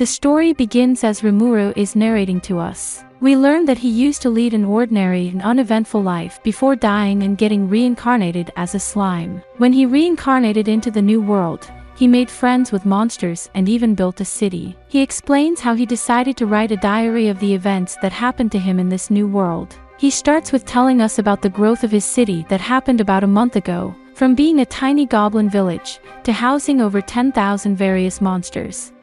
The story begins as Rimuru is narrating to us. We learn that he used to lead an ordinary and uneventful life before dying and getting reincarnated as a slime. When he reincarnated into the new world, he made friends with monsters and even built a city. He explains how he decided to write a diary of the events that happened to him in this new world. He starts with telling us about the growth of his city that happened about a month ago, from being a tiny goblin village to housing over 10,000 various monsters.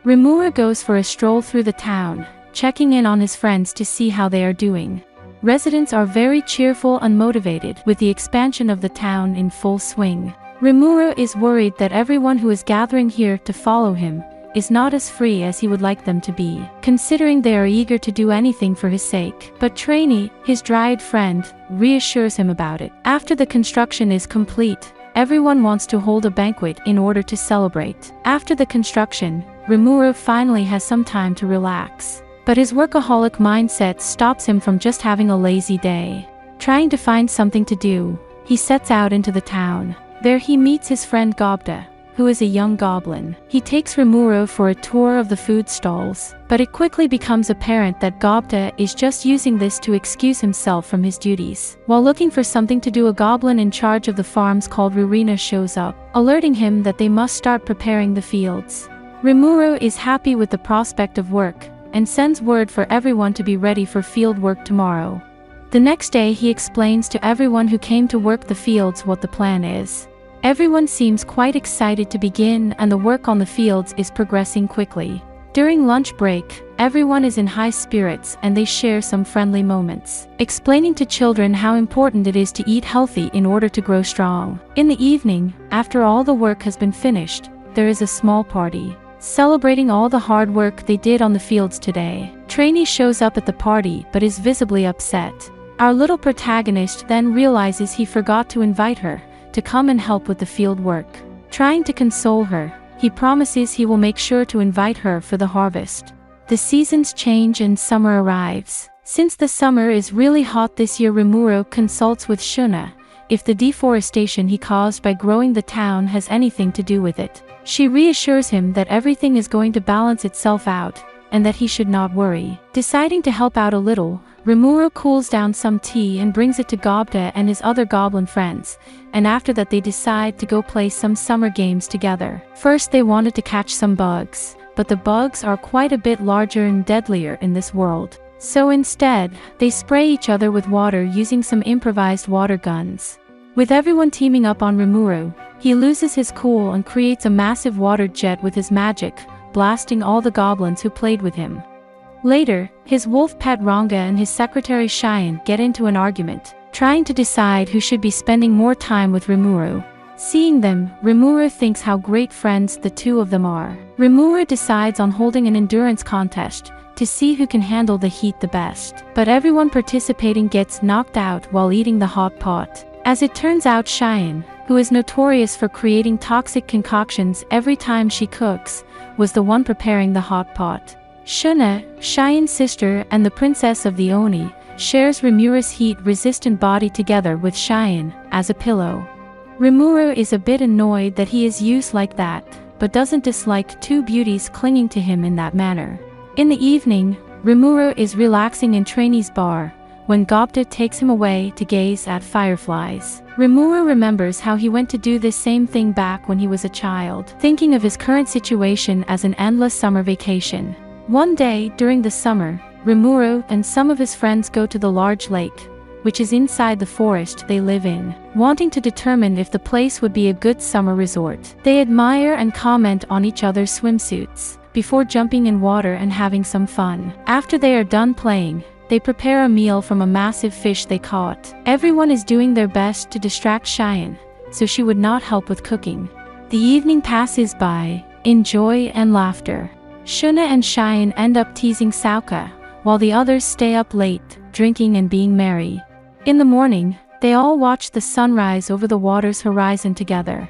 Rimuru goes for a stroll through the town, checking in on his friends to see how they are doing. Residents are very cheerful and motivated with the expansion of the town in full swing. Rimuru is worried that everyone who is gathering here to follow him is not as free as he would like them to be, considering they are eager to do anything for his sake. But Trainee, his dryad friend, reassures him about it. After the construction is complete, everyone wants to hold a banquet in order to celebrate. After the construction, Rimuru finally has some time to relax. But his workaholic mindset stops him from just having a lazy day. Trying to find something to do, he sets out into the town. There he meets his friend Gobta, who is a young goblin. He takes Rimuru for a tour of the food stalls, but it quickly becomes apparent that Gobta is just using this to excuse himself from his duties. While looking for something to do, a goblin in charge of the farms called Rurina shows up, alerting him that they must start preparing the fields. Rimuru is happy with the prospect of work, and sends word for everyone to be ready for field work tomorrow. The next day he explains to everyone who came to work the fields what the plan is. Everyone seems quite excited to begin, and the work on the fields is progressing quickly. During lunch break, everyone is in high spirits and they share some friendly moments, explaining to children how important it is to eat healthy in order to grow strong. In the evening, after all the work has been finished, there is a small party, celebrating all the hard work they did on the fields today. Trainee shows up at the party but is visibly upset. Our little protagonist then realizes he forgot to invite her to come and help with the field work. Trying to console her, he promises he will make sure to invite her for the harvest. The seasons change and summer arrives. Since the summer is really hot this year, Rimuru consults with Shuna if the deforestation he caused by growing the town has anything to do with it. She reassures him that everything is going to balance itself out, and that he should not worry. Deciding to help out a little, Rimuru cools down some tea and brings it to Gobta and his other goblin friends, and after that they decide to go play some summer games together. First they wanted to catch some bugs, but the bugs are quite a bit larger and deadlier in this world. So instead, they spray each other with water using some improvised water guns. With everyone teaming up on Rimuru, he loses his cool and creates a massive water jet with his magic, blasting all the goblins who played with him. Later, his wolf pet Ranga and his secretary Cheyenne get into an argument, trying to decide who should be spending more time with Rimuru. Seeing them, Rimuru thinks how great friends the two of them are. Rimuru decides on holding an endurance contest to see who can handle the heat the best. But everyone participating gets knocked out while eating the hot pot. As it turns out, Cheyenne, who is notorious for creating toxic concoctions every time she cooks, was the one preparing the hot pot. Shuna, Cheyenne's sister and the princess of the Oni, shares Rimuru's heat-resistant body together with Cheyenne as a pillow. Rimuru is a bit annoyed that he is used like that, but doesn't dislike two beauties clinging to him in that manner. In the evening, Rimuru is relaxing in Trainee's bar, when Gobta takes him away to gaze at fireflies. Rimuru remembers how he went to do this same thing back when he was a child, thinking of his current situation as an endless summer vacation. One day, during the summer, Rimuru and some of his friends go to the large lake, which is inside the forest they live in, wanting to determine if the place would be a good summer resort. They admire and comment on each other's swimsuits before jumping in water and having some fun. After they are done playing, they prepare a meal from a massive fish they caught. Everyone is doing their best to distract Cheyenne, so she would not help with cooking. The evening passes by, in joy and laughter. Shuna and Cheyenne end up teasing Sauka, while the others stay up late, drinking and being merry. In the morning, they all watch the sunrise over the water's horizon together.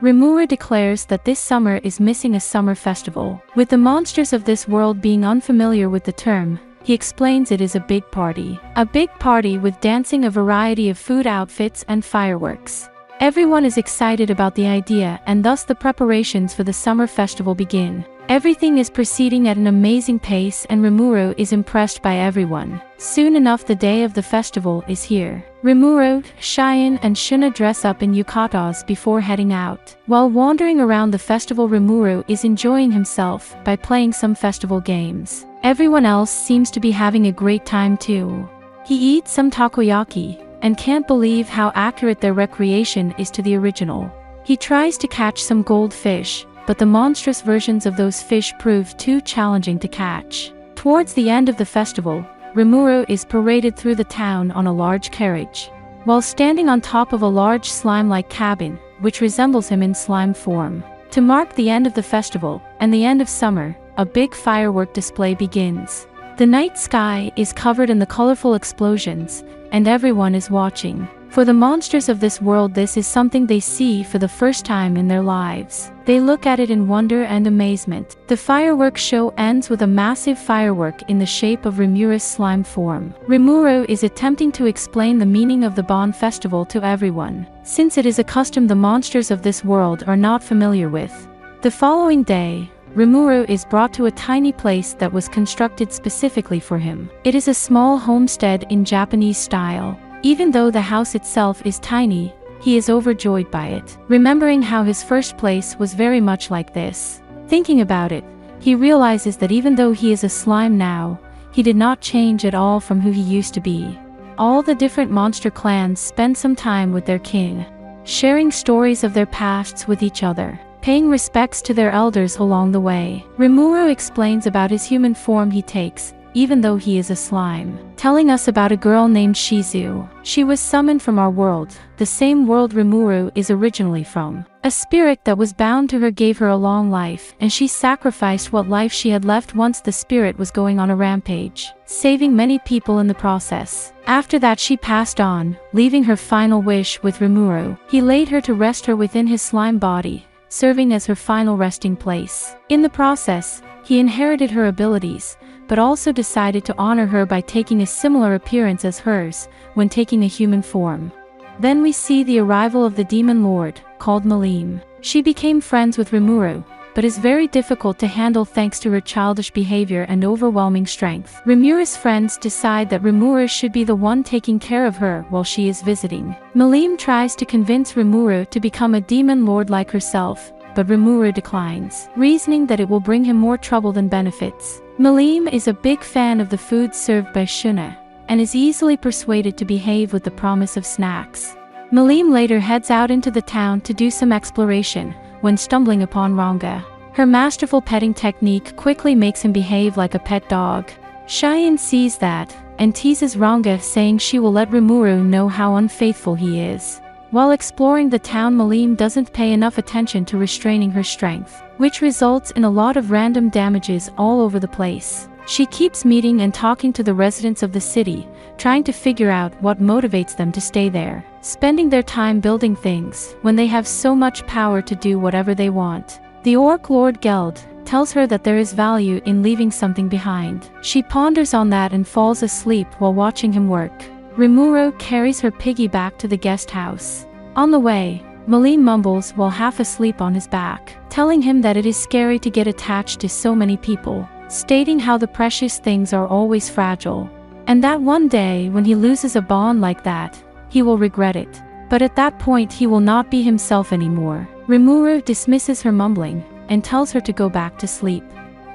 Rimuru declares that this summer is missing a summer festival. With the monsters of this world being unfamiliar with the term, he explains it is a big party. A big party with dancing, a variety of food outfits and fireworks. Everyone is excited about the idea, and thus the preparations for the summer festival begin. Everything is proceeding at an amazing pace, and Rimuru is impressed by everyone. Soon enough, the day of the festival is here. Rimuru, Cheyenne, and Shuna dress up in yukatas before heading out. While wandering around the festival, Rimuru is enjoying himself by playing some festival games. Everyone else seems to be having a great time too. He eats some takoyaki and can't believe how accurate their recreation is to the original. He tries to catch some goldfish, but the monstrous versions of those fish prove too challenging to catch. Towards the end of the festival, Rimuru is paraded through the town on a large carriage. While standing on top of a large slime-like cabin, which resembles him in slime form. To mark the end of the festival, and the end of summer, a big firework display begins. The night sky is covered in the colorful explosions, and everyone is watching. For the monsters of this world, this is something they see for the first time in their lives. They look at it in wonder and amazement. The fireworks show ends with a massive firework in the shape of Rimuru's slime form. Rimuru is attempting to explain the meaning of the Bon Festival to everyone, since it is a custom the monsters of this world are not familiar with. The following day, Rimuru is brought to a tiny place that was constructed specifically for him. It is a small homestead in Japanese style. Even though the house itself is tiny, he is overjoyed by it, remembering how his first place was very much like this. Thinking about it, he realizes that even though he is a slime now, he did not change at all from who he used to be. All the different monster clans spend some time with their king, sharing stories of their pasts with each other, paying respects to their elders along the way. Rimuru explains about his human form he takes, even though he is a slime, telling us about a girl named Shizu. She was summoned from our world, the same world Rimuru is originally from. A spirit that was bound to her gave her a long life, and she sacrificed what life she had left once the spirit was going on a rampage, saving many people in the process. After that, she passed on, leaving her final wish with Rimuru. He laid her to rest her within his slime body, serving as her final resting place. In the process, he inherited her abilities, but also decided to honor her by taking a similar appearance as hers when taking a human form. Then we see the arrival of the demon lord, called Malim. She became friends with Rimuru, but is very difficult to handle thanks to her childish behavior and overwhelming strength. Rimuru's friends decide that Rimuru should be the one taking care of her while she is visiting. Malim tries to convince Rimuru to become a demon lord like herself, but Rimuru declines, reasoning that it will bring him more trouble than benefits. Malim is a big fan of the food served by Shuna, and is easily persuaded to behave with the promise of snacks. Malim later heads out into the town to do some exploration, when stumbling upon Ranga. Her masterful petting technique quickly makes him behave like a pet dog. Cheyenne sees that, and teases Ranga, saying she will let Rimuru know how unfaithful he is. While exploring the town, Malim doesn't pay enough attention to restraining her strength, which results in a lot of random damages all over the place. She keeps meeting and talking to the residents of the city, trying to figure out what motivates them to stay there, spending their time building things when they have so much power to do whatever they want. The Orc Lord Geld tells her that there is value in leaving something behind. She ponders on that and falls asleep while watching him work. Rimuru carries her piggy back to the guest house. On the way, Malim mumbles while half asleep on his back, telling him that it is scary to get attached to so many people, stating how the precious things are always fragile, and that one day when he loses a bond like that, he will regret it. But at that point he will not be himself anymore. Rimuru dismisses her mumbling, and tells her to go back to sleep.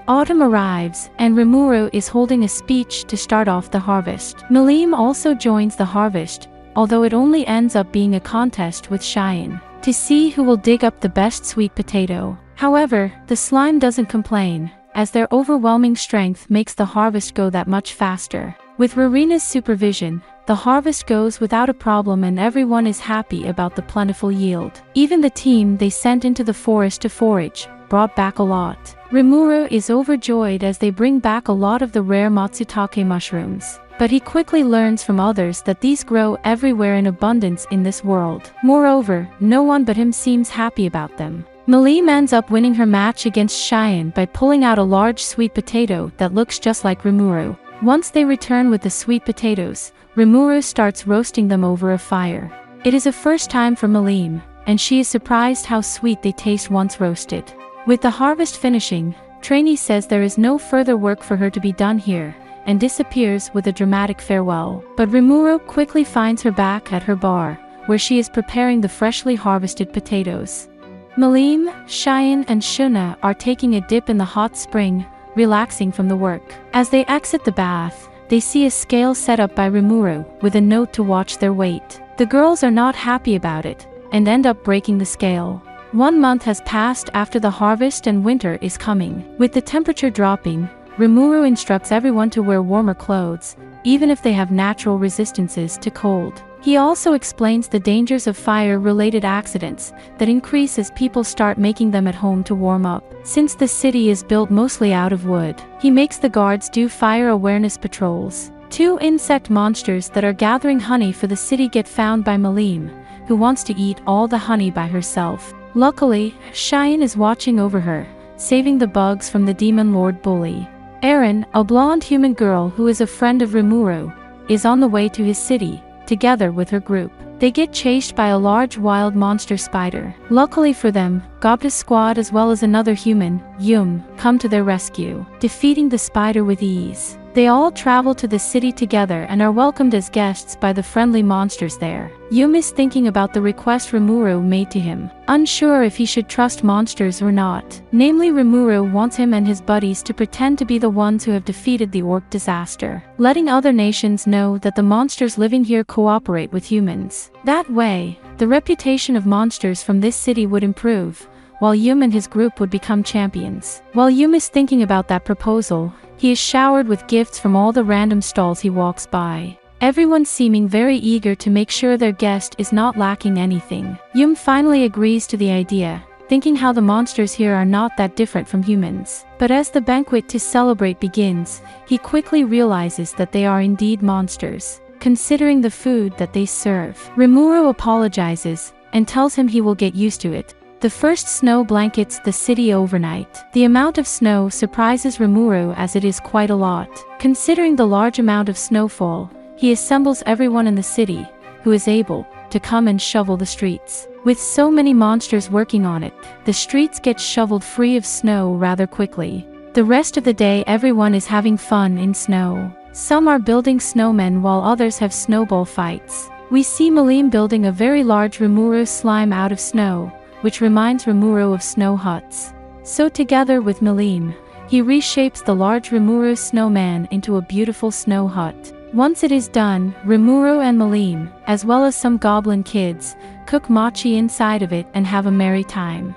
Autumn arrives, and Rimuru is holding a speech to start off the harvest. Malim also joins the harvest, although it only ends up being a contest with Cheyenne, to see who will dig up the best sweet potato. However, the slime doesn't complain, as their overwhelming strength makes the harvest go that much faster. With Rarina's supervision, the harvest goes without a problem and everyone is happy about the plentiful yield. Even the team they sent into the forest to forage brought back a lot. Rimuru is overjoyed as they bring back a lot of the rare matsutake mushrooms, but he quickly learns from others that these grow everywhere in abundance in this world. Moreover, no one but him seems happy about them. Malim ends up winning her match against Cheyenne by pulling out a large sweet potato that looks just like Rimuru. Once they return with the sweet potatoes, Rimuru starts roasting them over a fire. It is a first time for Malim, and she is surprised how sweet they taste once roasted. With the harvest finishing, Trainee says there is no further work for her to be done here, and disappears with a dramatic farewell. But Rimuru quickly finds her back at her bar, where she is preparing the freshly harvested potatoes. Malim, Cheyenne and Shuna are taking a dip in the hot spring, relaxing from the work. As they exit the bath, they see a scale set up by Rimuru, with a note to watch their weight. The girls are not happy about it, and end up breaking the scale. 1 month has passed after the harvest and winter is coming. With the temperature dropping, Rimuru instructs everyone to wear warmer clothes, even if they have natural resistances to cold. He also explains the dangers of fire-related accidents that increase as people start making them at home to warm up. Since the city is built mostly out of wood, he makes the guards do fire awareness patrols. 2 insect monsters that are gathering honey for the city get found by Malim, who wants to eat all the honey by herself. Luckily, Cheyenne is watching over her, saving the bugs from the demon lord bully. Erin, a blonde human girl who is a friend of Rimuru, is on the way to his city, together with her group. They get chased by a large wild monster spider. Luckily for them, Gobta's squad as well as another human, Yum, come to their rescue, defeating the spider with ease. They all travel to the city together and are welcomed as guests by the friendly monsters there. Yum is thinking about the request Rimuru made to him, unsure if he should trust monsters or not. Namely, Rimuru wants him and his buddies to pretend to be the ones who have defeated the orc disaster, letting other nations know that the monsters living here cooperate with humans. That way, the reputation of monsters from this city would improve, while Yum and his group would become champions. While Yum is thinking about that proposal, he is showered with gifts from all the random stalls he walks by, everyone seeming very eager to make sure their guest is not lacking anything. Yum finally agrees to the idea, thinking how the monsters here are not that different from humans. But as the banquet to celebrate begins, he quickly realizes that they are indeed monsters, considering the food that they serve. Rimuru apologizes, and tells him he will get used to it. The first snow blankets the city overnight. The amount of snow surprises Rimuru as it is quite a lot. Considering the large amount of snowfall, he assembles everyone in the city, who is able to come and shovel the streets. With so many monsters working on it, the streets get shoveled free of snow rather quickly. The rest of the day everyone is having fun in snow. Some are building snowmen while others have snowball fights. We see Malim building a very large Rimuru slime out of snow, which reminds Rimuru of snow huts. So together with Malim, he reshapes the large Rimuru snowman into a beautiful snow hut. Once it is done, Rimuru and Malim, as well as some goblin kids, cook mochi inside of it and have a merry time.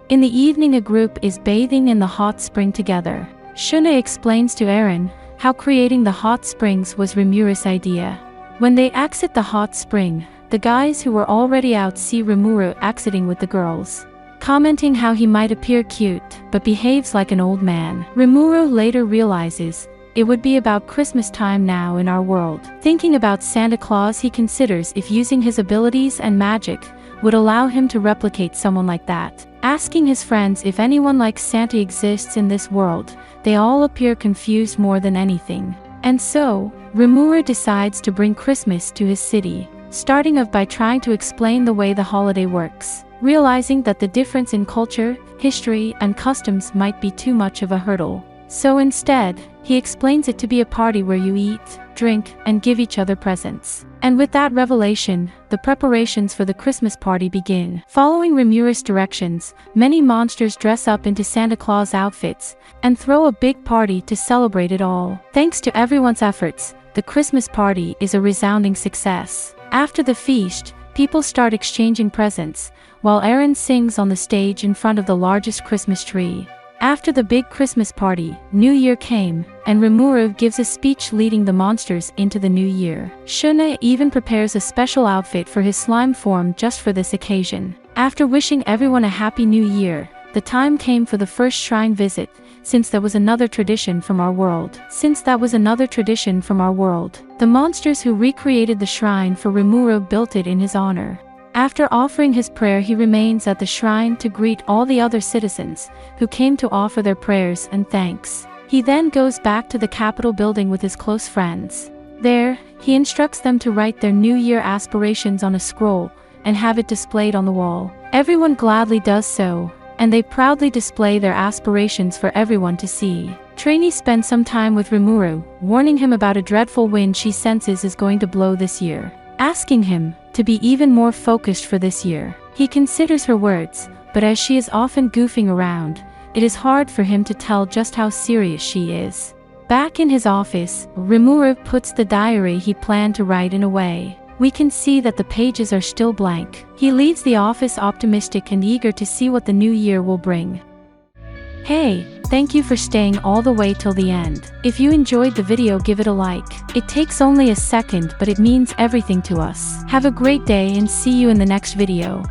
In the evening a group is bathing in the hot spring together. Shuna explains to Erin how creating the hot springs was Rimuru's idea. When they exit the hot spring, the guys who were already out see Rimuru exiting with the girls, commenting how he might appear cute, but behaves like an old man. Rimuru later realizes it would be about Christmas time now in our world. Thinking about Santa Claus, he considers if using his abilities and magic would allow him to replicate someone like that. Asking his friends if anyone like Santa exists in this world, they all appear confused more than anything. And so, Rimuru decides to bring Christmas to his city, starting off by trying to explain the way the holiday works, realizing that the difference in culture, history, and customs might be too much of a hurdle. So instead, he explains it to be a party where you eat, drink, and give each other presents. And with that revelation, the preparations for the Christmas party begin. Following Rimuru's directions, many monsters dress up into Santa Claus outfits and throw a big party to celebrate it all. Thanks to everyone's efforts, the Christmas party is a resounding success. After the feast, people start exchanging presents, while Erin sings on the stage in front of the largest Christmas tree. After the big Christmas party, New Year came, and Rimuru gives a speech leading the monsters into the new year. Shuna even prepares a special outfit for his slime form just for this occasion. After wishing everyone a happy new year, the time came for the first shrine visit, since that was another tradition from our world. The monsters who recreated the shrine for Rimuru built it in his honor. After offering his prayer, he remains at the shrine to greet all the other citizens who came to offer their prayers and thanks. He then goes back to the Capitol building with his close friends. There, he instructs them to write their New Year aspirations on a scroll and have it displayed on the wall. Everyone gladly does so, and they proudly display their aspirations for everyone to see. Trainee spends some time with Rimuru, warning him about a dreadful wind she senses is going to blow this year, asking him to be even more focused for this year. He considers her words, but as she is often goofing around, it is hard for him to tell just how serious she is. Back in his office, Rimuru puts the diary he planned to write in away. We can see that the pages are still blank. He leaves the office optimistic and eager to see what the new year will bring. Hey, thank you for staying all the way till the end. If you enjoyed the video, give it a like. It takes only a second, but it means everything to us. Have a great day and see you in the next video.